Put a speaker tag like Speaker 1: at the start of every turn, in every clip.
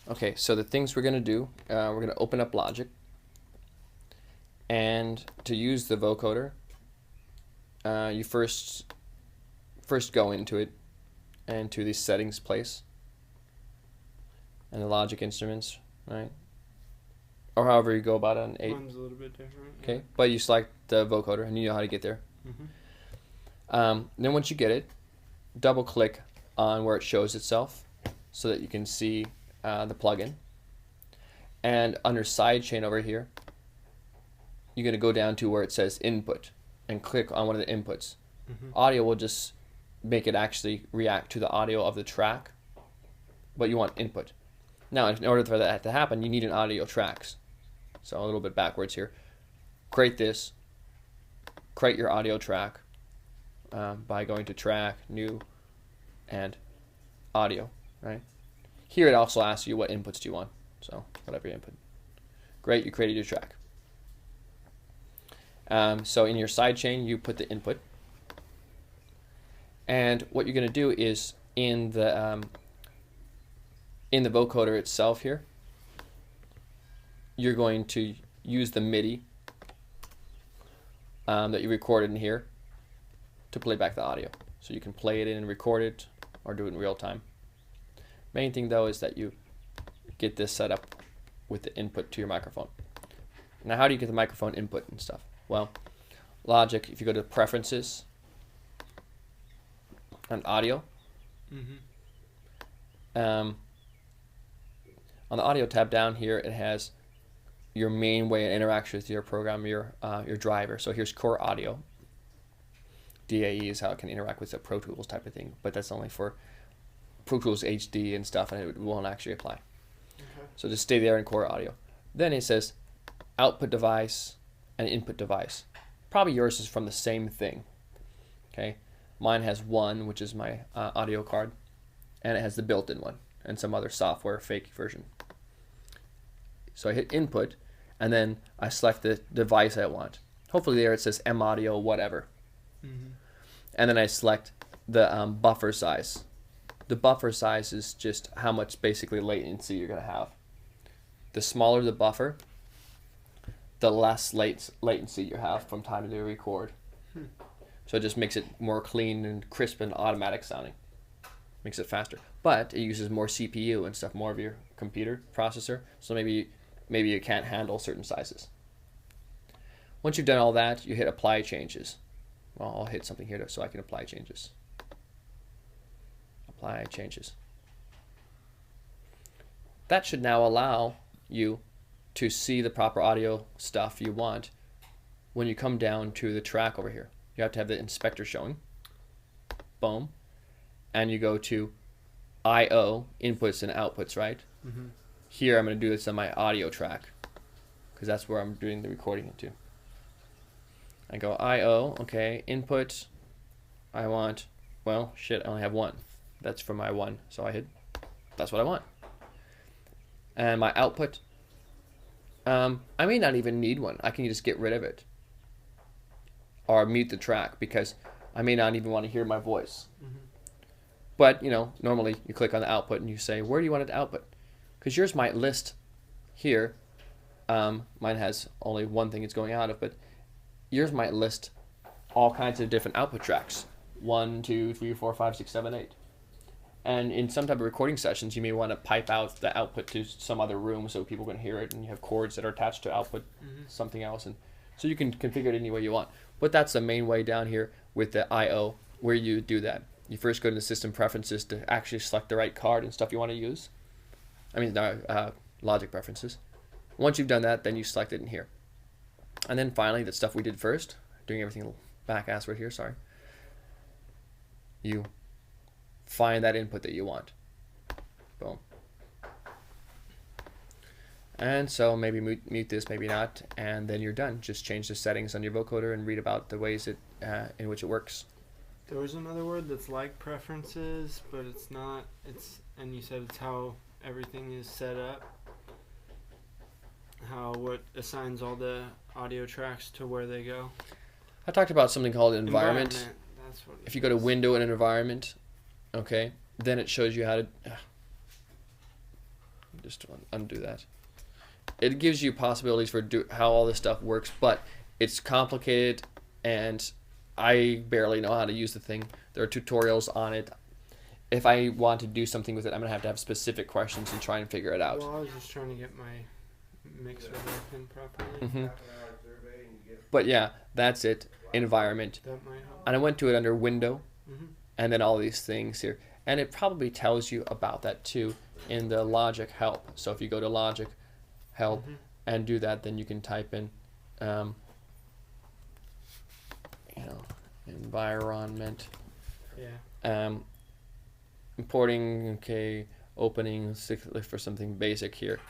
Speaker 1: Okay, so the things we're going to do, we're going to open up Logic. And to use the vocoder, you first go into it and to the settings place and the Logic instruments, right? Or however you go about it on 8.
Speaker 2: Mine's a little bit different.
Speaker 1: Okay,
Speaker 2: Yeah.
Speaker 1: but you select the vocoder and you know how to get there. Then once you get it, double click on where it shows itself so that you can see the plugin. And under sidechain over here, you're going to go down to where it says input and click on one of the inputs. Audio will just make it actually react to the audio of the track, but you want input. Now, in order for that to happen, you need an audio tracks. So a little bit backwards here. Create this. Create your audio track by going to track, new, and audio, right? Here it also asks you what inputs do you want. So whatever your input. Great, you created your track. So in your sidechain, you put the input. And what you're going to do is in the vocoder itself here, you're going to use the MIDI that you recorded in here to play back the audio. So you can play it in and record it or do it in real time. Main thing though is that you get this set up with the input to your microphone. Now how do you get the microphone input and stuff? Well, Logic, if you go to Preferences and Audio, on the Audio tab down here, it has your main way it interacts with your program, your driver. So here's Core Audio. DAE is how it can interact with the Pro Tools type of thing, but that's only for Pro Tools HD and stuff, and it won't actually apply. So just stay there in Core Audio. Then it says Output Device and Input Device. Probably yours is from the same thing. Okay, mine has one, which is my audio card, and it has the built-in one and some other software fake version. So I hit Input, and then I select the device I want. Hopefully there it says M Audio whatever. And then I select the buffer size. The buffer size is just how much basically latency you're going to have. The smaller the buffer, the less latencycy CPU you have from time to record. So it just makes it more clean and crisp and automatic sounding. Makes it faster. But it uses more CPU and stuff, more of your computer processor. So maybe you can't handle certain sizes. Once you've done all that, you hit Apply Changes. Well, I'll hit something here so I can apply changes. Apply changes. That should now allow you to see the proper audio stuff you want when you come down to the track over here. You have to have the inspector showing. Boom. And you go to I/O, inputs and outputs, right? Here I'm going to do this on my audio track because that's where I'm doing the recording into. I go I/O, okay, input, I want, well, shit, I only have one. That's for my one, so I hit, that's what I want. And my output, I may not even need one. I can just get rid of it. Or mute the track because I may not even want to hear my voice. But, you know, normally you click on the output and you say, where do you want it to output? Because yours might list here, mine has only one thing it's going out of, but yours might list all kinds of different output tracks. 1, 2, 3, 4, 5, 6, 7, 8. And in some type of recording sessions, you may want to pipe out the output to some other room so people can hear it, and you have cords that are attached to output something else. And so you can configure it any way you want. But that's the main way down here with the I/O where you do that. You first go to the system preferences to actually select the right card and stuff you want to use. I mean, Logic preferences. Once you've done that, then you select it in here. And then finally, the stuff we did first, doing everything back-ass right here, sorry. You find that input that you want. Boom. And so maybe mute this, maybe not, and then you're done. Just change the settings on your vocoder and read about the ways in which it works.
Speaker 2: There was another word that's like preferences, but it's not. And you said it's how everything is set up. What assigns all the audio tracks to where they go.
Speaker 1: I talked about something called environment.
Speaker 2: That's what
Speaker 1: if you go to Window and Environment, okay, then it shows you how to just undo that. It gives you possibilities for how all this stuff works, but it's complicated, and I barely know how to use the thing. There are tutorials on it. If I want to do something with it, I'm going to have specific questions and try and figure it out.
Speaker 2: Well, I was just trying to get my mixer working properly.
Speaker 1: Mm-hmm. But yeah, that's it. Environment.
Speaker 2: That might help.
Speaker 1: And I went to it under Window,
Speaker 2: Mm-hmm.
Speaker 1: and then all these things here. And it probably tells you about that too in the Logic help. So if you go to Logic help and do that, then you can type in, environment.
Speaker 2: Yeah.
Speaker 1: Importing, okay, opening, look for something basic here.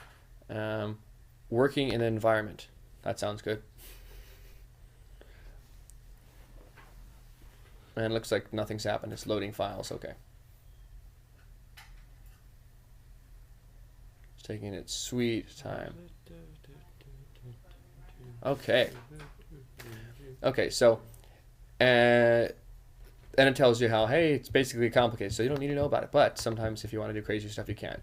Speaker 1: Working in an environment. That sounds good. And it looks like nothing's happened. It's loading files. Okay. It's taking its sweet time. Okay. Okay, so, and it tells you how, hey, it's basically complicated, so you don't need to know about it. But sometimes if you want to do crazy stuff, you can.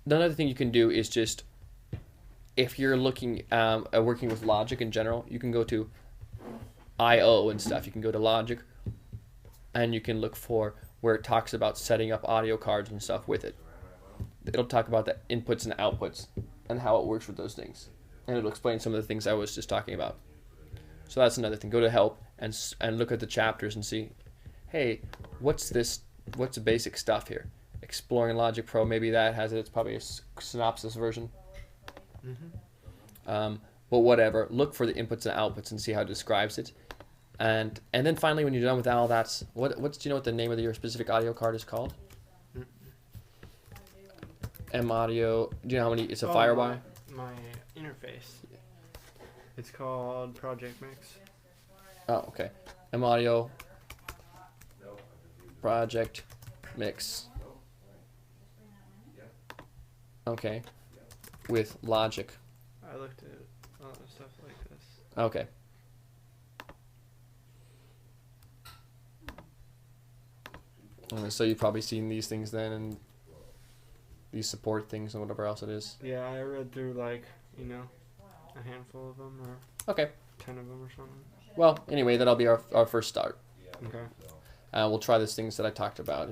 Speaker 1: Another thing you can do is just, if you're looking at working with Logic in general, you can go to I/O and stuff. You can go to Logic, and you can look for where it talks about setting up audio cards and stuff with it. It'll talk about the inputs and outputs and how it works with those things, and it'll explain some of the things I was just talking about. So that's another thing. Go to Help and look at the chapters and see, hey, what's this? What's the basic stuff here? Exploring Logic Pro, maybe that has it. It's probably a synopsis version. But whatever. Look for the inputs and outputs and see how it describes it. And then finally, when you're done with all that, do you know what the name of your specific audio card is called? M Audio. Do you know how many? It's a Firewire.
Speaker 2: My interface. It's called Project Mix.
Speaker 1: Oh, okay. M Audio Project Mix. Okay. With Logic.
Speaker 2: I looked at a lot of stuff like this.
Speaker 1: Okay. So you've probably seen these things then, and these support things and whatever else it is.
Speaker 2: Yeah, I read through a handful of them or
Speaker 1: Okay.
Speaker 2: 10 of them or something.
Speaker 1: Well, anyway, that'll be our first start.
Speaker 2: Okay.
Speaker 1: We'll try these things that I talked about.